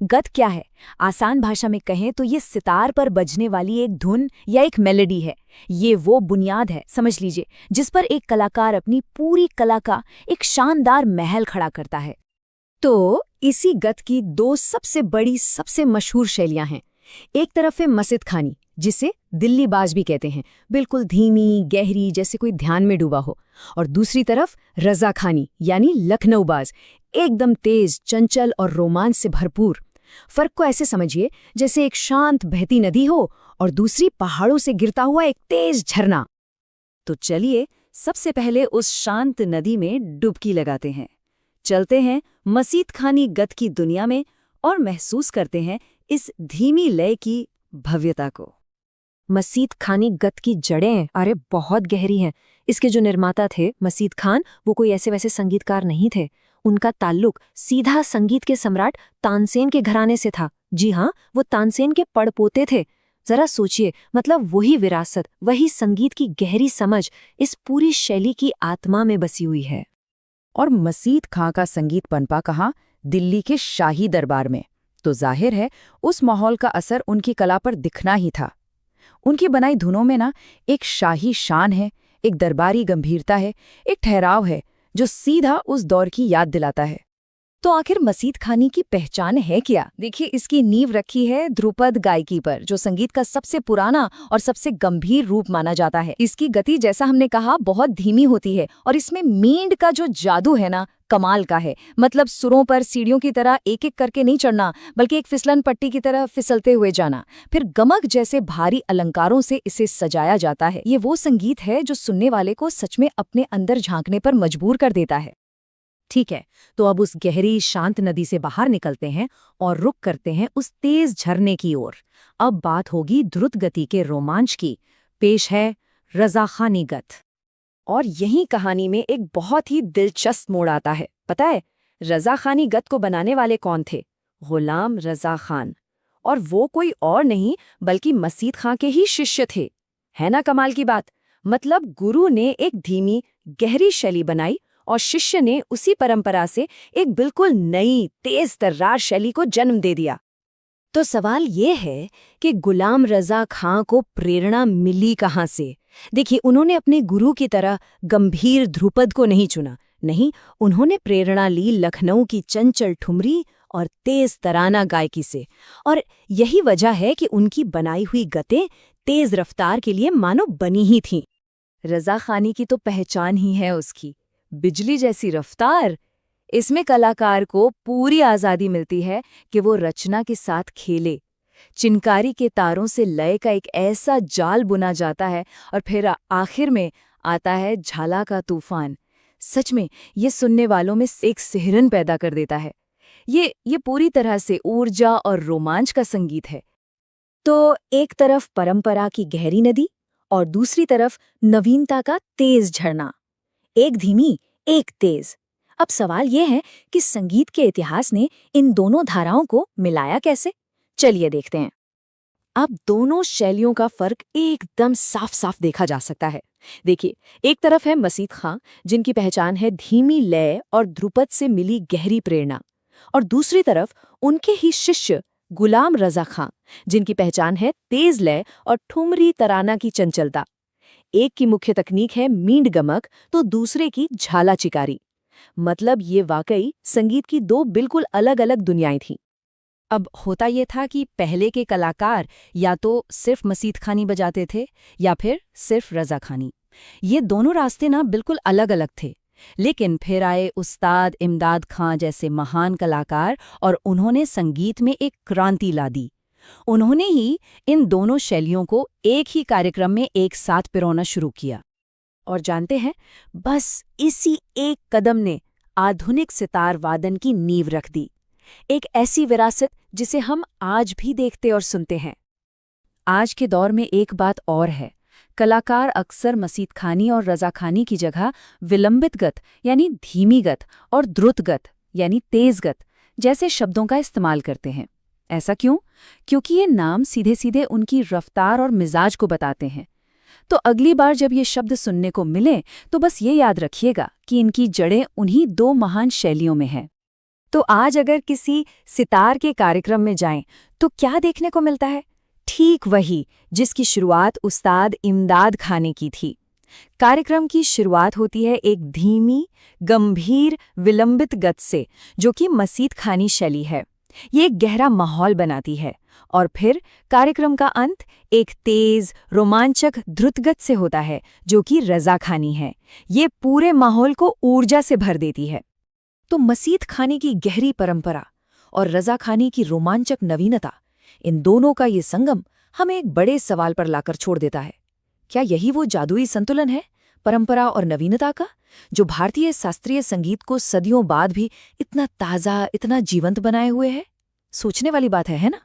गत क्या है? आसान भाषा में कहें तो ये सितार पर बजने वाली एक धुन या एक मेलोडी है। ये वो बुनियाद है, समझ लीजिए, जिस पर एक कलाकार अपनी पूरी कला का एक शानदार महल खड़ा करता है। तो इसी गत की दो सबसे बड़ी, सबसे मशहूर शैलियां हैं। एक तरफ है मसीत खानी, जिसे दिल्ली बाज भी कहते हैं, बिल्कुल धीमी, गहरी, जैसे कोई ध्यान में डूबा हो। और दूसरी तरफ रजा खानी यानी लखनऊ बाज, एकदम तेज, चंचल और रोमांच से भरपूर। फर्क को ऐसे समझिए जैसे एक शांत बहती नदी हो और दूसरी पहाड़ों से गिरता हुआ एक तेज झरना। तो चलिए सबसे पहले उस शांत नदी में डुबकी लगाते हैं। चलते हैं मसीत खानी गत की दुनिया में और महसूस करते हैं इस धीमी लय की भव्यता को। मसीत खानी गत की जड़ें अरे बहुत गहरी हैं। इसके जो निर्माता थे मसीत खान, वो कोई ऐसे वैसे संगीतकार नहीं थे। उनका ताल्लुक सीधा संगीत के सम्राट तानसेन के घराने से था। जी हाँ, वो तानसेन के पड़पोते थे। जरा सोचिए, मतलब वही विरासत, वही संगीत की गहरी समझ इस पूरी शैली की आत्मा में बसी हुई है। और मसीत खां का संगीत पनपा कहाँ? दिल्ली के शाही दरबार में। तो जाहिर है उस माहौल का असर उनकी कला पर दिखना ही था। उनकी बनाई धुनों में ना एक शाही शान है, एक दरबारी गंभीरता है, एक ठहराव है जो सीधा उस दौर की याद दिलाता है। तो आखिर मसीत खानी की पहचान है क्या? देखिए, इसकी नींव रखी है ध्रुपद गायकी पर, जो संगीत का सबसे पुराना और सबसे गंभीर रूप माना जाता है। इसकी गति, जैसा हमने कहा, बहुत धीमी होती है और इसमें मींड का जो जादू है ना, कमाल का है। मतलब सुरों पर सीढ़ियों की तरह एक एक करके नहीं चढ़ना, बल्कि एक फिसलन पट्टी की तरह फिसलते हुए जाना। फिर गमक जैसे भारी अलंकारों से इसे सजाया जाता है। ये वो संगीत है जो सुनने वाले को सच में अपने अंदर झांकने पर मजबूर कर देता है। ठीक है, तो अब उस गहरी शांत नदी से बाहर निकलते हैं और रुख करते हैं उस तेज झरने की ओर। अब बात होगी द्रुत गति के रोमांच की। पेश है रजा खानी गत। और यही कहानी में एक बहुत ही दिलचस्प मोड़ आता है। पता है रजा खानी गत को बनाने वाले कौन थे? गुलाम रजा खान। और वो कोई और नहीं बल्कि मसीत खां के ही शिष्य थे। है ना कमाल की बात? मतलब गुरु ने एक धीमी, गहरी शैली बनाई और शिष्य ने उसी परंपरा से एक बिल्कुल नई, तेज तर्रार शैली को जन्म दे दिया। तो सवाल ये है कि गुलाम रजा खां को प्रेरणा मिली कहाँ से? देखिए, उन्होंने अपने गुरु की तरह गंभीर ध्रुपद को नहीं चुना। नहीं, उन्होंने प्रेरणा ली लखनऊ की चंचल ठुमरी और तेज तराना गायकी से। और यही वजह है कि उनकी बनाई हुई गतें तेज रफ्तार के लिए मानो बनी ही थीं। रजा खानी की तो पहचान ही है उसकी बिजली जैसी रफ्तार। इसमें कलाकार को पूरी आज़ादी मिलती है कि वो रचना के साथ खेले। चिनकारी के तारों से लय का एक ऐसा जाल बुना जाता है और फिर आखिर में आता है झाला का तूफान। सच में ये सुनने वालों में एक सिहरन पैदा कर देता है। ये पूरी तरह से ऊर्जा और रोमांच का संगीत है। तो एक तरफ परंपरा की गहरी नदी और दूसरी तरफ नवीनता का तेज झरना। एक धीमी, एक तेज। अब सवाल यह है कि संगीत के इतिहास ने इन दोनों धाराओं को मिलाया कैसे? चलिए देखते हैं। अब दोनों शैलियों का फर्क एकदम साफ साफ देखा जा सकता है। देखिए, एक तरफ है मसीत खां, जिनकी पहचान है धीमी लय और ध्रुपद से मिली गहरी प्रेरणा, और दूसरी तरफ उनके ही शिष्य गुलाम रजा खां, जिनकी पहचान है तेज लय और ठुमरी तराना की चंचलता। एक की मुख्य तकनीक है मींड गमक, तो दूसरे की झाला चिकारी। मतलब ये वाकई संगीत की दो बिल्कुल अलग अलग दुनियाएं थीं। अब होता ये था कि पहले के कलाकार या तो सिर्फ मसीत खानी बजाते थे या फिर सिर्फ रजा खानी। ये दोनों रास्ते ना बिल्कुल अलग अलग थे। लेकिन फिर आए उस्ताद इमदाद खां जैसे महान कलाकार और उन्होंने संगीत में एक क्रांति ला दी। उन्होंने ही इन दोनों शैलियों को एक ही कार्यक्रम में एक साथ पिरोना शुरू किया। और जानते हैं, बस इसी एक कदम ने आधुनिक सितार वादन की नींव रख दी। एक ऐसी विरासत जिसे हम आज भी देखते और सुनते हैं। आज के दौर में एक बात और है, कलाकार अक्सर मसीत खानी और रजा खानी की जगह विलंबित गत यानी धीमी गत और द्रुत गत यानी तेज गत जैसे शब्दों का इस्तेमाल करते हैं। ऐसा क्यों? क्योंकि ये नाम सीधे सीधे उनकी रफ्तार और मिजाज को बताते हैं। तो अगली बार जब ये शब्द सुनने को मिले तो बस ये याद रखिएगा कि इनकी जड़ें उन्हीं दो महान शैलियों में हैं। तो आज अगर किसी सितार के कार्यक्रम में जाएं तो क्या देखने को मिलता है? ठीक वही जिसकी शुरुआत उस्ताद इमदाद खाने की थी। कार्यक्रम की शुरुआत होती है एक धीमी, गंभीर, विलंबित गत से, जो कि मसीद खानी शैली है। ये एक गहरा माहौल बनाती है और फिर कार्यक्रम का अंत एक तेज, रोमांचक द्रुतगत से होता है, जो कि रज़ा खानी है। ये पूरे माहौल को ऊर्जा से भर देती है। तो मसीद खानी की गहरी परंपरा और रज़ा खानी की रोमांचक नवीनता, इन दोनों का ये संगम हमें एक बड़े सवाल पर लाकर छोड़ देता है। क्या यही वो जादुई संतुलन है, परंपरा और नवीनता का, जो भारतीय शास्त्रीय संगीत को सदियों बाद भी इतना ताज़ा, इतना जीवंत बनाए हुए है? सोचने वाली बात है ना?